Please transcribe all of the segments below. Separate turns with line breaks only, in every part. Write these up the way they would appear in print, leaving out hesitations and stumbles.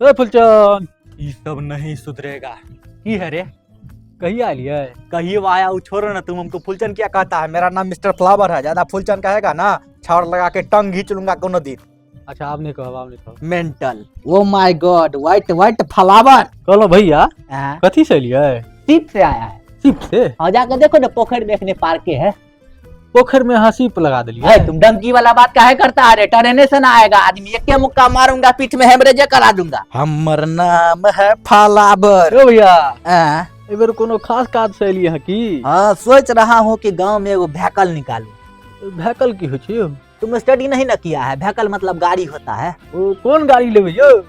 ए फुलचंद, ई सब नहीं सुधरेगा। की है रे? कही आलिए?
कहीं आया वो छोड़ो ना, तुम हमको फुलचंद क्या कहता है? मेरा नाम मिस्टर फ्लावर है, ज्यादा फुलचंद कहेगा ना छाड़ लगा के टंग घींच लूंगा कोनो दिन।
अच्छा आपने कहो।
Mental. Oh my God, white flower.
कहलो भैया
हाँ,
कथी से लिए?
सीप से आया है।
सीप से?
और जाकर देखो ना, पोखर देखने पार्क के है।
पोखर में सीप लगा दिलिए।
है, तुम डंकी वाला बात काहे करता है? टरेने से ना आएगा आदमी, एक के मुक्का मारूंगा, पीठ में हेमरेज करा दूंगा। हमर नाम है फ्लावर।
ओ भैया
हाँ,
एबर कोनो खास काज से लिए है की?
हाँ, सोच रहा हूँ कि गांव में एगो भैकल निकालूं।
भैकल की हो छी?
तुम स्टडी नहीं ना किया है? भैकल मतलब गाड़ी होता है।
ओ कौन गाड़ी लेबे यो?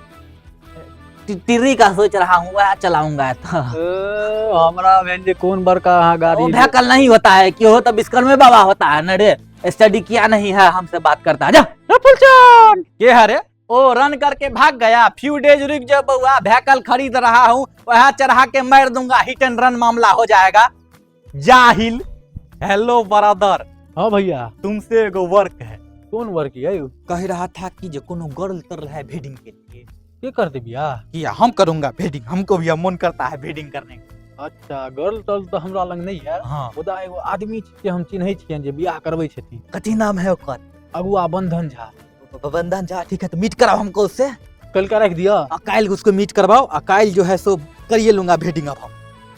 टिर्री का सोच रहा हूँ, वह चलाऊंगा तो।
हमरा भेंजे कौन बड़का गाड़ी?
भैकल नहीं होता है, क्यों हो तो विश्वकर्मा बाबा होता है न रे। स्टडी किया नहीं है, हमसे बात करता है। जा फुलचंद के है रे? ओ रन करके भाग गया। फ्यू डेज रुक जा बउआ, भैकल खरीद रहा हूँ, वह चढ़ा के मार दूंगा, हिट एंड रन मामला हो जाएगा। जाहिल। Hello brother.
हाँ भैया,
तुमसे एगो वर्क है।
कौन वर्क है?
कह रहा था कि जो कोनो गर्ल कर रहा है भेडिंग के लिए,
के कर दे बिया?
किया हम करूंगा भेडिंग, हमको भी मन करता है भेडिंग करने का।
अच्छा, गर्ल तल तो हमरा लग नहीं है।
हाँ,
मुदा एगो आदमी के हम चिन्है छियन जे बियाह करबै छथि।
कथी नाम है ओकर?
अगुआ बंधन झा।
बंधन झा, ठीक है, तो मीट कराओ हमको उससे।
कल का रख दिया?
काइल उसको मीट करवाओ, काइल जो है सो करिए लूंगा भेडिंग। अब हम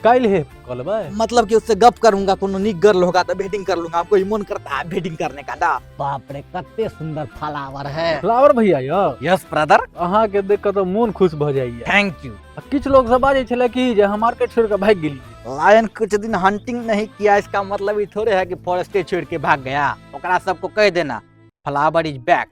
काइल है कलबे,
मतलब कि उससे गप करूंगा, कोनो निक गर्ल होगा तो भेडिंग कर लूंगा। हमको मन करता है भेडिंग करने का ना। बाप रे, कितने सुंदर फ्लावर है।
फ्लावर भैया यो?
Yes brother.
अहाँ के देख के तो मन खुश भ जाइए।
Thank you.
किछ लोग सब बाजे छले कि जे हम मार्केट छोड़ के भाग गेली।
लायन कुछ दिन हंटिंग नहीं किया, इसका मतलब ये थोड़े है कि फॉरेस्ट छोड़ के भाग गया। ओकरा सबको कह देना फ्लावर इज बैक।